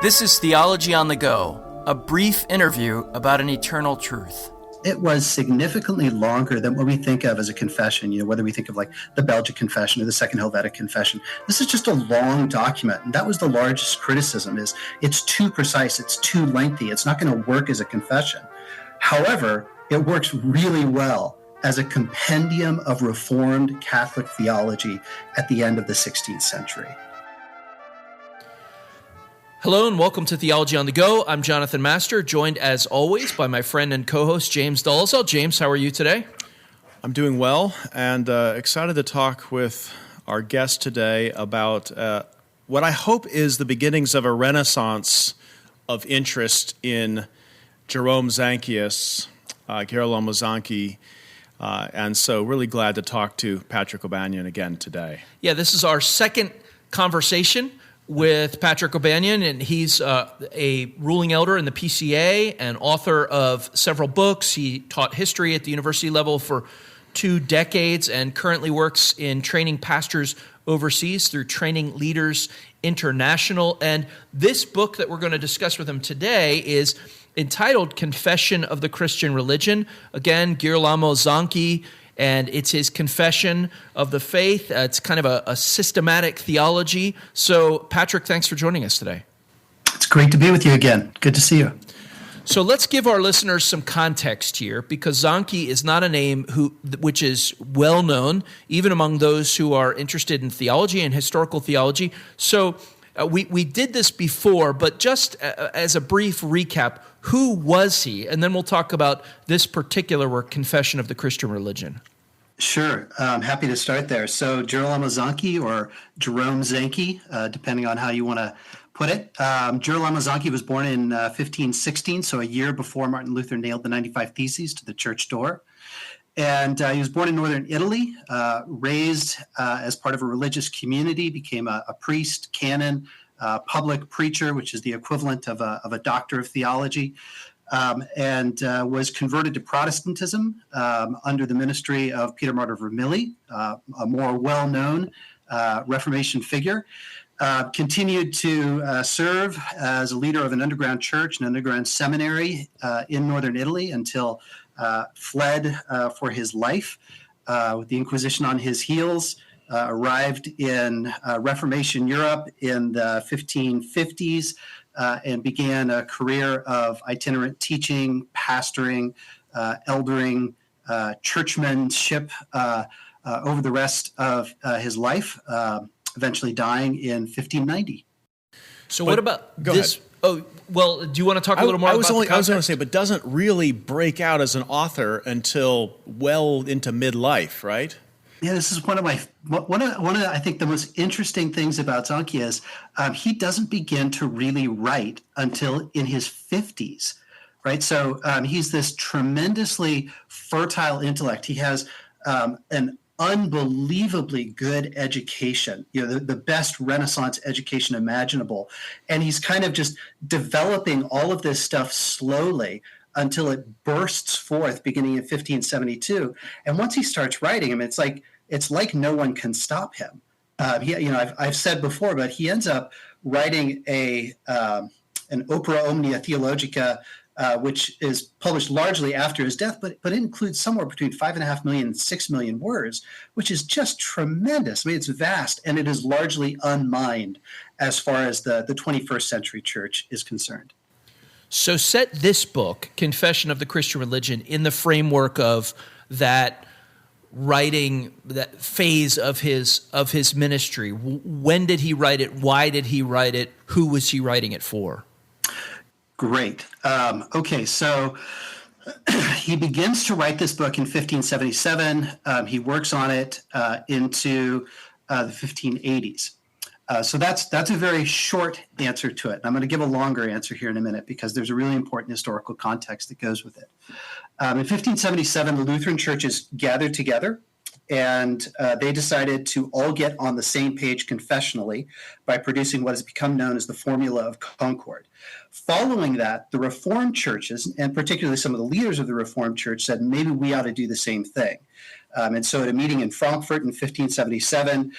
This is Theology on the Go, a brief interview about an eternal truth. It was significantly longer than what we think of as a confession, whether we think of like the Belgic Confession or the Second Helvetic Confession. This is just a long document, and that was the largest criticism, is it's too precise, it's too lengthy, it's not going to work as a confession. However, it works really well as a compendium of Reformed Catholic theology at the end of the 16th century. Hello and welcome to Theology on the Go. I'm Jonathan Master, joined as always by my friend and co-host James Dolezal. James, how are you today? I'm doing well and excited to talk with our guest today about what I hope is the beginnings of a renaissance of interest in Girolamo Zanchi, and so really glad to talk to Patrick O'Banion again today. Yeah, this is our second conversation with Patrick O'Banion, and he's a ruling elder in the PCA and author of several books. He taught history at the university level for 2 decades and currently works in training pastors overseas through Training Leaders International. And this book that we're going to discuss with him today is entitled Confession of the Christian Religion. Again, Girolamo Zanchi, and it's his confession of the faith. It's kind of a systematic theology. So, Patrick, thanks for joining us today. It's great to be with you again. Good to see you. So let's give our listeners some context here, because Zanchi is not a name which is well known, even among those who are interested in theology and historical theology. So we did this before, but just as a brief recap, who was he? And then we'll talk about this particular work, Confession of the Christian Religion. Sure. I'm happy to start there. So Girolamo Zanchi, or Jerome Zanchi, depending on how you want to put it. Girolamo Zanchi was born in 1516, so a year before Martin Luther nailed the 95 Theses to the church door. And he was born in northern Italy, raised as part of a religious community, became a priest, canon, public preacher, which is the equivalent of a doctor of theology, and was converted to Protestantism under the ministry of Peter Martyr Vermigli, a more well-known Reformation figure. Continued to serve as a leader of an underground church, an underground seminary in northern Italy until fled for his life with the Inquisition on his heels. Arrived in Reformation Europe in the 1550s and began a career of itinerant teaching, pastoring, eldering, churchmanship over the rest of his life, eventually dying in 1590. So what about this? Ahead. Oh, well, do you want to talk a little more about the context? I was going to say, but doesn't really break out as an author until well into midlife, right? Yeah, this is one of the, I think, the most interesting things about Zanchi is he doesn't begin to really write until in his 50s, right? So he's this tremendously fertile intellect. He has an unbelievably good education, the best Renaissance education imaginable. And he's kind of just developing all of this stuff slowly until it bursts forth beginning in 1572. And once he starts writing him, it's like no one can stop him. I've said before, but he ends up writing an Opera Omnia Theologica, which is published largely after his death, but it includes somewhere between 5.5 million and 6 million words, which is just tremendous. I mean, it's vast, and it is largely unmined as far as the 21st century church is concerned. So set this book, Confession of the Christian Religion, in the framework of that writing, that phase of his ministry. When did he write it? Why did he write it? Who was he writing it for? Great. Okay, so he begins to write this book in 1577. He works on it into the 1580s. So that's a very short answer to it. I'm going to give a longer answer here in a minute because there's a really important historical context that goes with it. In 1577, the Lutheran churches gathered together, and they decided to all get on the same page confessionally by producing what has become known as the Formula of Concord. Following that, the Reformed churches, and particularly some of the leaders of the Reformed church, said maybe we ought to do the same thing. And so at a meeting in Frankfurt in 1577,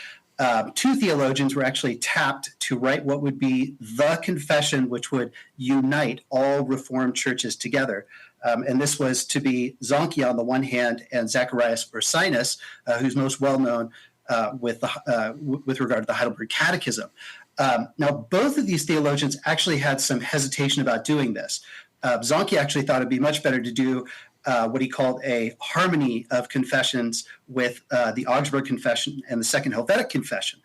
two theologians were actually tapped to write what would be the confession, which would unite all Reformed churches together. And this was to be Zanchi on the one hand and Zacharias Ursinus, who's most well known with regard to the Heidelberg Catechism. Now, both of these theologians actually had some hesitation about doing this. Zanchi actually thought it'd be much better to do what he called a harmony of confessions with the Augsburg Confession and the Second Helvetic Confession.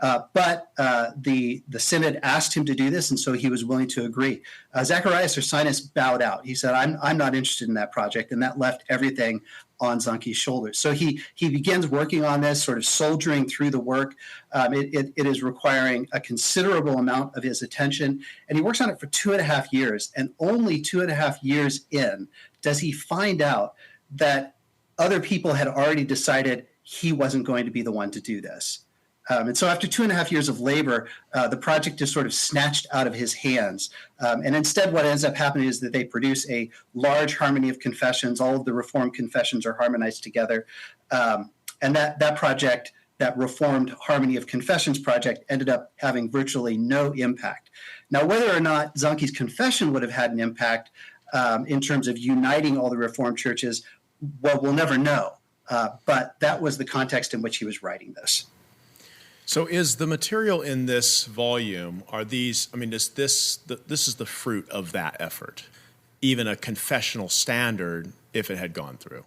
But the synod asked him to do this, and so he was willing to agree. Zacharias Ursinus bowed out. He said, I'm not interested in that project, and that left everything on Zanchi's shoulders. So he begins working on this, sort of soldiering through the work. It is requiring a considerable amount of his attention, and he works on it for 2.5 years, and only 2.5 years in does he find out that other people had already decided he wasn't going to be the one to do this. And so after 2.5 years of labor, the project is sort of snatched out of his hands. And instead, what ends up happening is that they produce a large harmony of confessions. All of the Reformed confessions are harmonized together. And that project, that Reformed Harmony of Confessions project, ended up having virtually no impact. Now, whether or not Zanchi's confession would have had an impact in terms of uniting all the Reformed churches, well, we'll never know. But that was the context in which he was writing this. So is the material in this volume, is this is the fruit of that effort, even a confessional standard if it had gone through?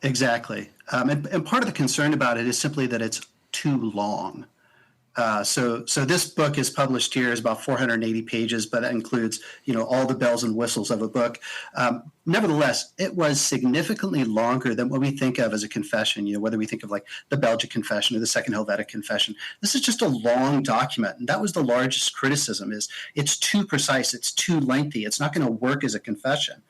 Exactly. And part of the concern about it is simply that it's too long. So this book is published here is about 480 pages, but that includes, all the bells and whistles of a book. Nevertheless, it was significantly longer than what we think of as a confession, whether we think of like the Belgic Confession or the Second Helvetic Confession. This is just a long document. And that was the largest criticism is it's too precise. It's too lengthy. It's not going to work as a confession.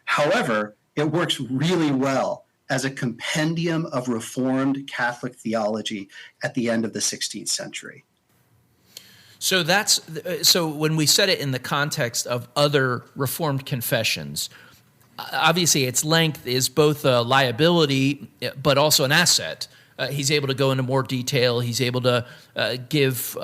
However, it works really well as a compendium of Reformed Catholic theology at the end of the 16th century. So so when we set it in the context of other Reformed confessions, obviously its length is both a liability but also an asset. He's able to go into more detail. He's able to give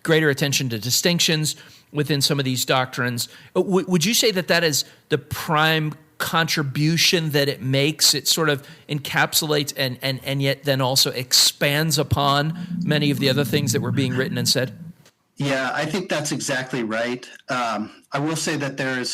greater attention to distinctions within some of these doctrines. Would you say that is the prime contribution that it makes? It sort of encapsulates and yet then also expands upon many of the other things that were being written and said? Yeah, I think that's exactly right. I will say that there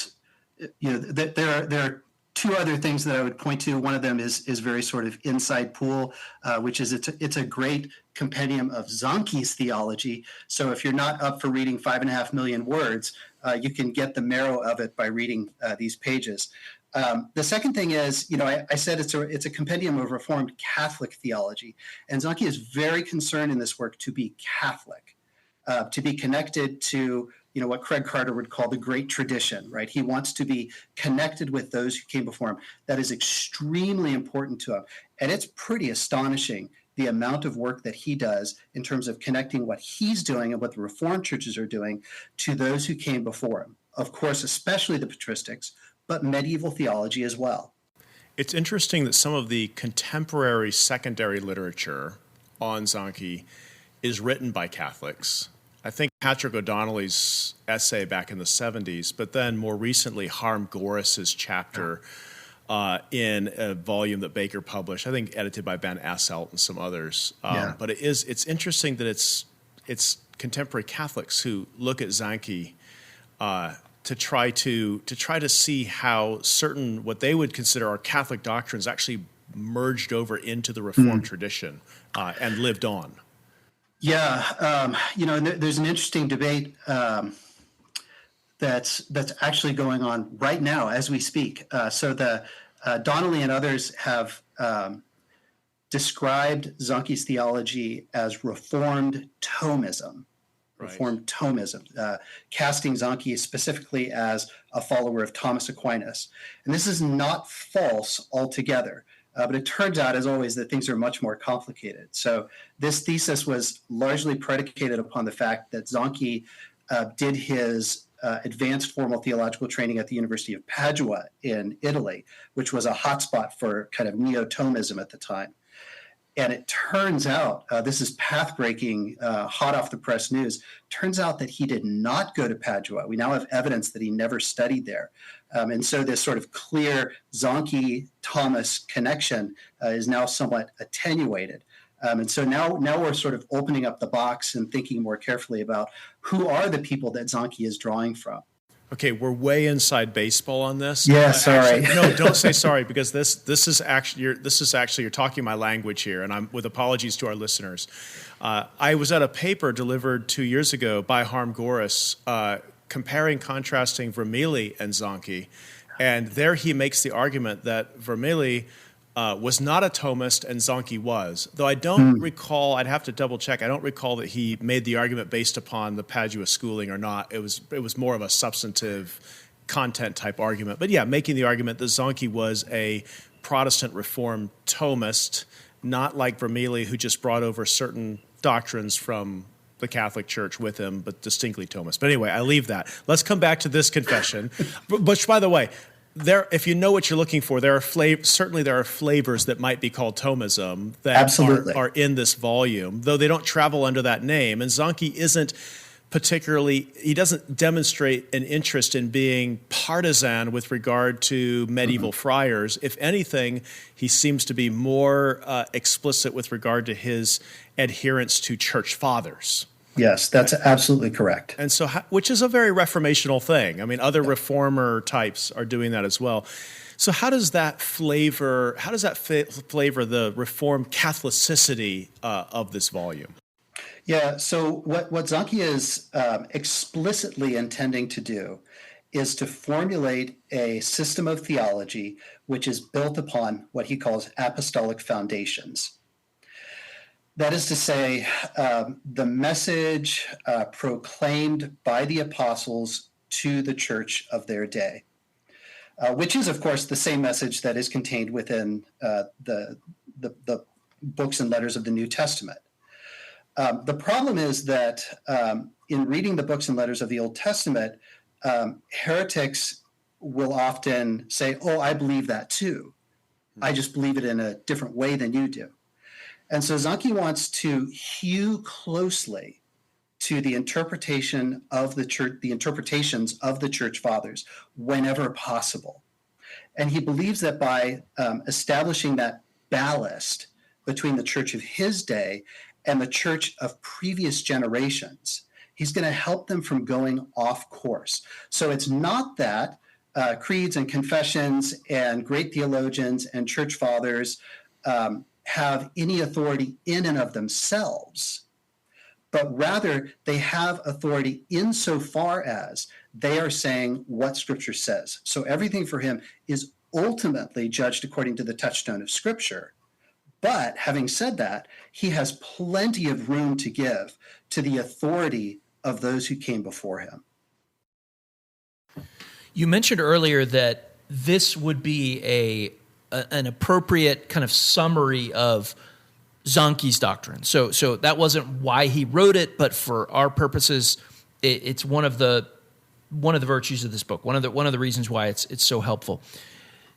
are two other things that I would point to. One of them is very sort of inside pool, which is it's a great compendium of Zanchi's theology. So if you're not up for reading 5.5 million words, you can get the marrow of it by reading these pages. The second thing is, I said it's a compendium of Reformed Catholic theology, and Zanchi is very concerned in this work to be Catholic, to be connected to, what Craig Carter would call the great tradition, right? He wants to be connected with those who came before him. That is extremely important to him, and it's pretty astonishing the amount of work that he does in terms of connecting what he's doing and what the Reformed churches are doing to those who came before him. Of course, especially the patristics, but medieval theology as well. It's interesting that some of the contemporary secondary literature on Zanchi is written by Catholics. I think Patrick O'Donnelly's essay back in the 70s, but then more recently Harm Goris's chapter in a volume that Baker published, I think edited by Ben Asselt and some others. But it's interesting that it's contemporary Catholics who look at Zanchi to try to see how certain what they would consider our Catholic doctrines actually merged over into the Reformed tradition and lived on. Yeah, there's an interesting debate that's actually going on right now as we speak. So the Donnelly and others have described Zanchi's theology as Reformed Thomism. Reformed Thomism, casting Zanchi specifically as a follower of Thomas Aquinas. And this is not false altogether, but it turns out, as always, that things are much more complicated. So this thesis was largely predicated upon the fact that Zanchi did his advanced formal theological training at the University of Padua in Italy, which was a hotspot for kind of neo-Thomism at the time. And it turns out, this is path-breaking, hot off the press news, turns out that he did not go to Padua. We now have evidence that he never studied there. And so this sort of clear Zanchi-Thomas connection is now somewhat attenuated. And so now we're sort of opening up the box and thinking more carefully about who are the people that Zanchi is drawing from. Okay, we're way inside baseball on this. Yeah, sorry. Actually, no, don't say sorry, because this is actually you're talking my language here, and I'm with apologies to our listeners. I was at a paper delivered 2 years ago by Harm Goris, comparing, contrasting Vermigli and Zanchi, and there he makes the argument that Vermigli was not a Thomist and Zanchi was. Though I don't recall, I'd have to double check, I don't recall that he made the argument based upon the Padua schooling or not. It was more of a substantive content type argument. But yeah, making the argument that Zanchi was a Protestant Reformed Thomist, not like Vermigli, who just brought over certain doctrines from the Catholic Church with him, but distinctly Thomist. But anyway, I leave that. Let's come back to this confession, which, by the way, if you know what you're looking for, certainly there are flavors that might be called Thomism that are in this volume, though they don't travel under that name. And Zanchi he doesn't demonstrate an interest in being partisan with regard to medieval friars. If anything, he seems to be more explicit with regard to his adherence to church fathers. Yes, that's absolutely correct. And so, which is a very reformational thing. I mean, other reformer types are doing that as well. So how does that flavor the Reformed Catholicity of this volume? Yeah, so what Zanchi is explicitly intending to do is to formulate a system of theology which is built upon what he calls apostolic foundations. That is to say, the message proclaimed by the apostles to the church of their day, which is, of course, the same message that is contained within the books and letters of the New Testament. The problem is that in reading the books and letters of the Old Testament, heretics will often say, "Oh, I believe that too. I just believe it in a different way than you do." And so Zanchi wants to hew closely to the interpretation of the church, the interpretations of the church fathers whenever possible. And he believes that by establishing that ballast between the church of his day and the church of previous generations, he's going to help them from going off course. So it's not that creeds and confessions and great theologians and church fathers have any authority in and of themselves, but rather they have authority insofar as they are saying what Scripture says. So everything for him is ultimately judged according to the touchstone of Scripture. But having said that, he has plenty of room to give to the authority of those who came before him. You mentioned earlier that this would be an appropriate kind of summary of Zanchi's doctrine. So that wasn't why he wrote it, but for our purposes, it's one of the virtues of this book. One of the reasons why it's so helpful.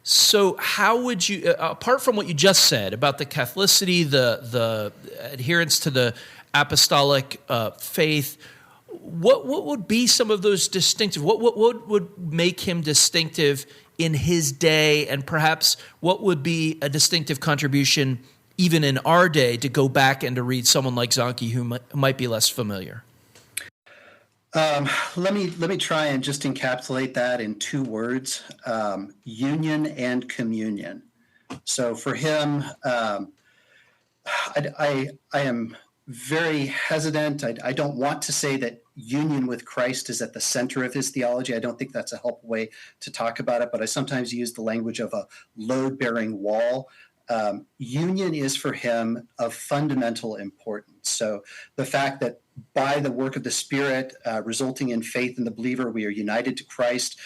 So how would you, apart from what you just said about the Catholicity, the adherence to the apostolic faith, what would be some of those distinctive? What would make him distinctive in his day, and perhaps what would be a distinctive contribution even in our day to go back and to read someone like Zanchi who might be less familiar? Let me try and just encapsulate that in two words: union and communion. So for him, I am very hesitant. I don't want to say that union with Christ is at the center of his theology. I don't think that's a helpful way to talk about it, but I sometimes use the language of a load-bearing wall. Union is for him of fundamental importance. So the fact that by the work of the Spirit, resulting in faith in the believer, we are united to Christ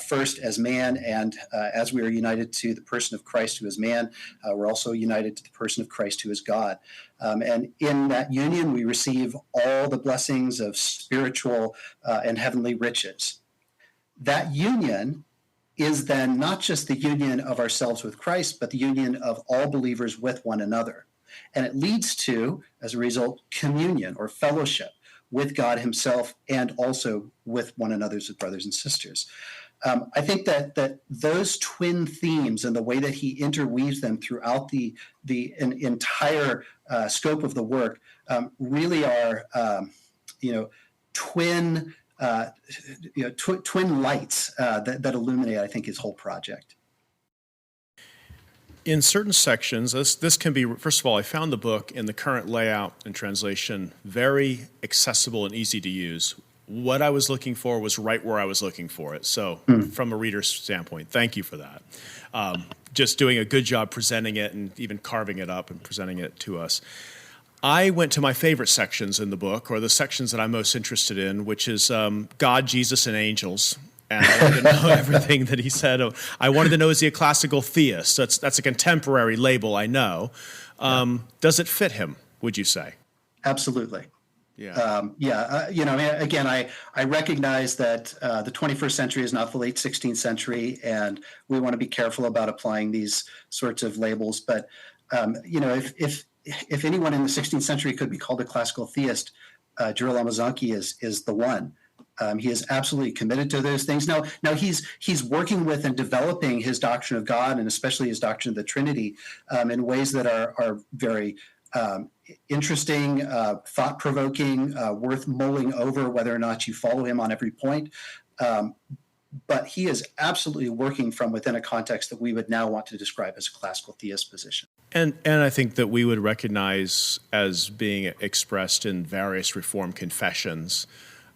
first as man, and as we are united to the person of Christ who is man, we're also united to the person of Christ who is God. And in that union, we receive all the blessings of spiritual and heavenly riches. That union is then not just the union of ourselves with Christ, but the union of all believers with one another. And it leads to, as a result, communion or fellowship with God himself and also with one another's brothers and sisters. I think that those twin themes and the way that he interweaves them throughout the entire scope of the work really are, twin twin lights that illuminate, I think, his whole project. In certain sections, this can be, first of all, I found the book in the current layout and translation very accessible and easy to use. What I was looking for was right where I was looking for it. So from a reader's standpoint, thank you for that. Just doing a good job presenting it and even carving it up and presenting it to us. I went to my favorite sections in the book, or the sections that I'm most interested in, which is God, Jesus, and angels. And I wanted to know everything that he said. I wanted to know, is he a classical theist? That's a contemporary label, I know. Does it fit him, would you say? Absolutely. Yeah. Again, I recognize that the 21st century is not the late 16th century, and we want to be careful about applying these sorts of labels. But, if anyone in the 16th century could be called a classical theist, Girolamo Zanchi is the one. He is absolutely committed to those things. Now he's working with and developing his doctrine of God, and especially his doctrine of the Trinity, in ways that are very interesting, thought-provoking, worth mulling over whether or not you follow him on every point. But he is absolutely working from within a context that we would now want to describe as a classical theist position. And I think that we would recognize as being expressed in various Reformed confessions.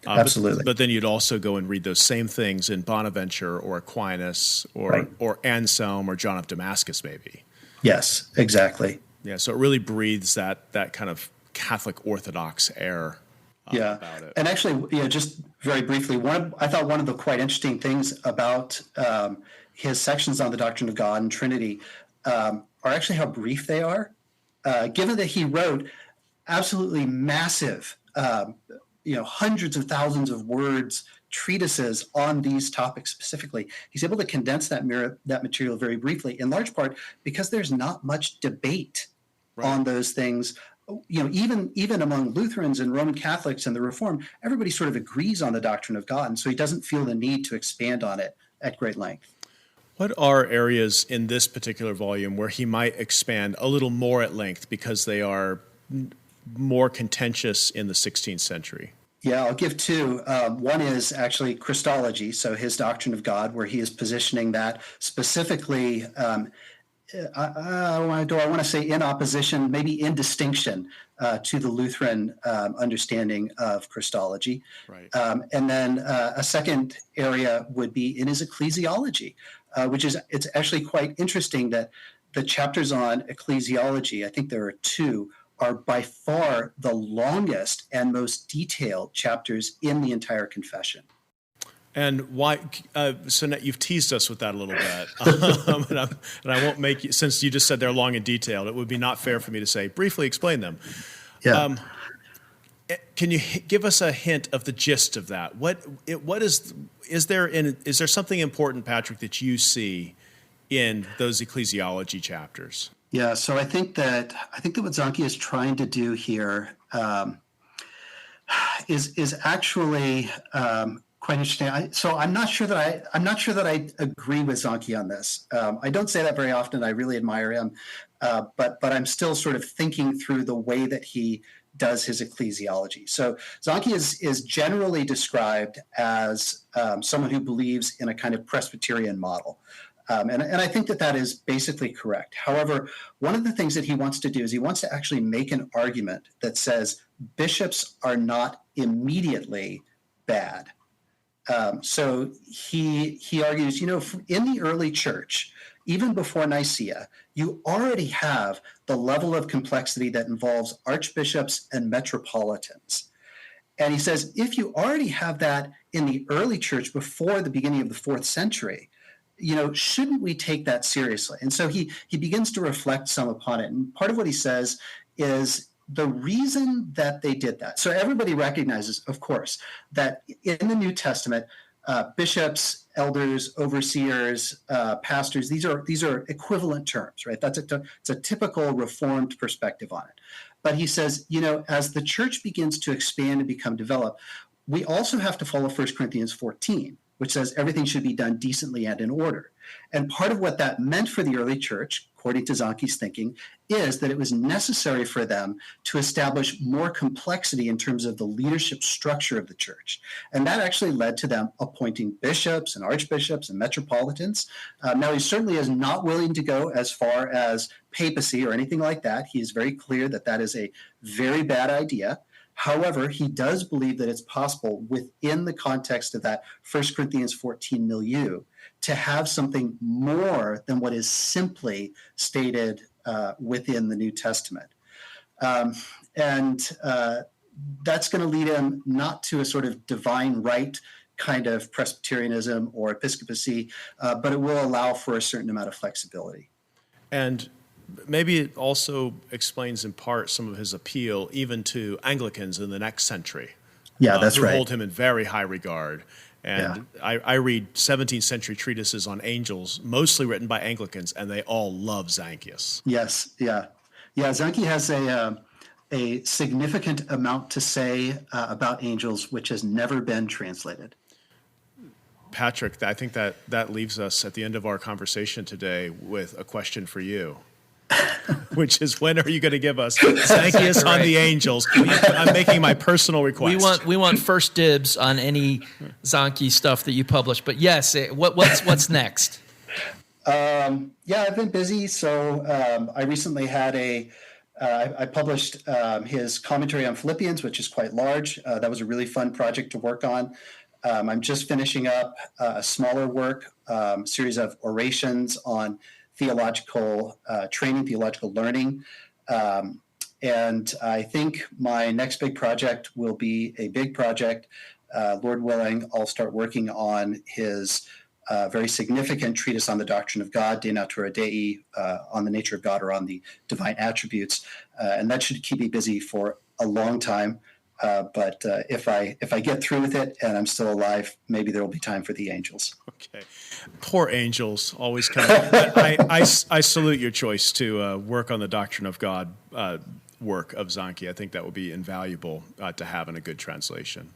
Absolutely. But then you'd also go and read those same things in Bonaventure or Aquinas or Anselm or John of Damascus, maybe. Yes, exactly. Yeah, so it really breathes that kind of Catholic Orthodox air about it. And actually, just very briefly, I thought one of the quite interesting things about his sections on the doctrine of God and Trinity are actually how brief they are. Given that he wrote absolutely massive, hundreds of thousands of words treatises on these topics specifically, he's able to condense that material very briefly, in large part because there's not much debate on those things. Even among Lutherans and Roman Catholics and the Reformed, everybody sort of agrees on the doctrine of God, and so he doesn't feel the need to expand on it at great length. What are areas in this particular volume where he might expand a little more at length because they are more contentious in the 16th century? Yeah, I'll give two. One is actually Christology, so his doctrine of God, where he is positioning that specifically, do I want to say in opposition, maybe in distinction to the Lutheran understanding of Christology. Right. And then a second area would be in his ecclesiology, it's actually quite interesting that the chapters on ecclesiology, I think there are two, are by far the longest and most detailed chapters in the entire confession. And why? So now you've teased us with that a little bit, and I won't make you, since you just said they're long and detailed, it would be not fair for me to say briefly explain them. Yeah. Can you give us a hint of the gist of that? Is there something important, Patrick, that you see in those ecclesiology chapters? Yeah, so I think that what Zanchi is trying to do here is actually quite interesting. So I'm not sure that I agree with Zanchi on this. I don't say that very often. I really admire him, but I'm still sort of thinking through the way that he does his ecclesiology. So Zanchi is generally described as someone who believes in a kind of Presbyterian model. And I think that is basically correct. However, one of the things that he wants to do is he wants to actually make an argument that says bishops are not immediately bad. So he argues, in the early church, even before Nicaea, you already have the level of complexity that involves archbishops and metropolitans. And he says, if you already have that in the early church before the beginning of the 4th century, shouldn't we take that seriously? And so he begins to reflect some upon it. And part of what he says is the reason that they did that. So everybody recognizes, of course, that in the New Testament, bishops, elders, overseers, pastors. These are equivalent terms, right? It's a typical Reformed perspective on it. But he says, as the church begins to expand and become developed, we also have to follow 1 Corinthians 14, which says everything should be done decently and in order. And part of what that meant for the early church, according to Zanchi's thinking, is that it was necessary for them to establish more complexity in terms of the leadership structure of the church. And that actually led to them appointing bishops and archbishops and metropolitans. Now, he certainly is not willing to go as far as papacy or anything like that. He is very clear that that is a very bad idea. However, he does believe that it's possible within the context of that 1 Corinthians 14 milieu to have something more than what is simply stated within the New Testament. And that's going to lead him not to a sort of divine right kind of Presbyterianism or episcopacy, but it will allow for a certain amount of flexibility. And maybe it also explains in part some of his appeal even to Anglicans in the next century. Yeah, that's who right. hold him in very high regard. And yeah. I read 17th century treatises on angels, mostly written by Anglicans, and they all love Zanchius. Yes, yeah. Yeah, Zanchi has a significant amount to say about angels, which has never been translated. Patrick, I think that leaves us at the end of our conversation today with a question for you. Which is, when are you going to give us Zanchius on the angels? I'm making my personal request. We want first dibs on any Zanchi stuff that you publish. But yes, what's next? I've been busy. So I recently had I published his commentary on Philippians, which is quite large. That was a really fun project to work on. I'm just finishing up a smaller work, series of orations on theological training, theological learning. And I think my next big project will be a big project. Lord willing, I'll start working on his very significant treatise on the doctrine of God, De Natura Dei, on the nature of God or on the divine attributes. And that should keep me busy for a long time. But if I get through with it and I'm still alive, maybe there will be time for the angels. Okay. Poor angels always come. I salute your choice to work on the doctrine of God work of Zanchi. I think that will be invaluable to have in a good translation.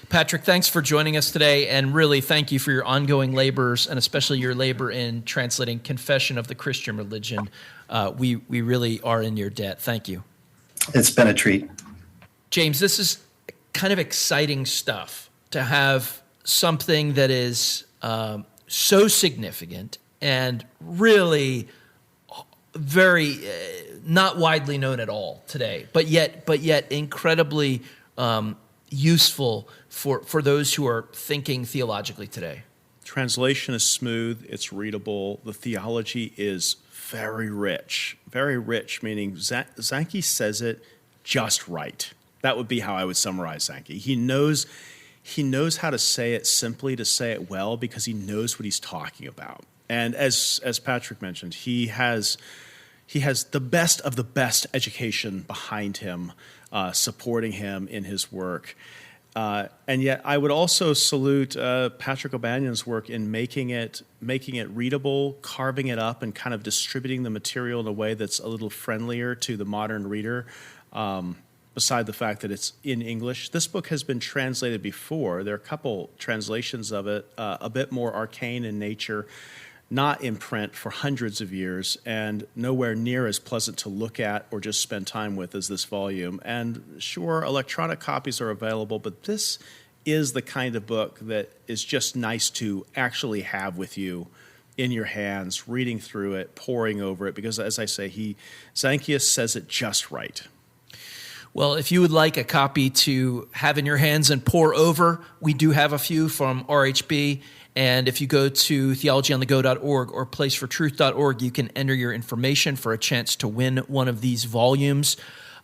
Patrick, thanks for joining us today, and really thank you for your ongoing labors, and especially your labor in translating Confession of the Christian Religion. We really are in your debt. Thank you. It's been a treat. James, this is kind of exciting stuff to have something that is so significant and really very not widely known at all today, but yet incredibly useful for those who are thinking theologically today. Translation is smooth, it's readable. The theology is very rich, meaning Zanchi says it just right. That would be how I would summarize Zanchi. He knows how to say it simply, to say it well, because he knows what he's talking about. And as Patrick mentioned, he has the best of the best education behind him, supporting him in his work. And yet I would also salute Patrick O'Banion's work in making it readable, carving it up, and kind of distributing the material in a way that's a little friendlier to the modern reader. Beside the fact that it's in English. This book has been translated before. There are a couple translations of it, a bit more arcane in nature, not in print for hundreds of years, and nowhere near as pleasant to look at or just spend time with as this volume. And sure, electronic copies are available, but this is the kind of book that is just nice to actually have with you in your hands, reading through it, poring over it, because as I say, Zanchius says it just right. Well, if you would like a copy to have in your hands and pore over, we do have a few from RHB. And if you go to theologyonthego.org or placefortruth.org, you can enter your information for a chance to win one of these volumes.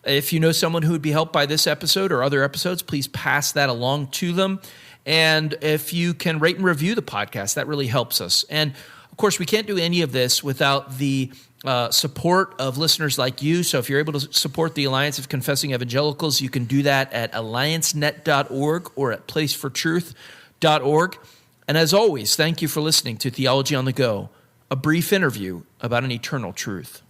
If you know someone who would be helped by this episode or other episodes, please pass that along to them. And if you can rate and review the podcast, that really helps us. And of course, we can't do any of this without the support of listeners like you. So if you're able to support the Alliance of Confessing Evangelicals, you can do that at alliancenet.org or at placefortruth.org. theology.org. And as always, thank you for listening to Theology on the Go, a brief interview about an eternal truth.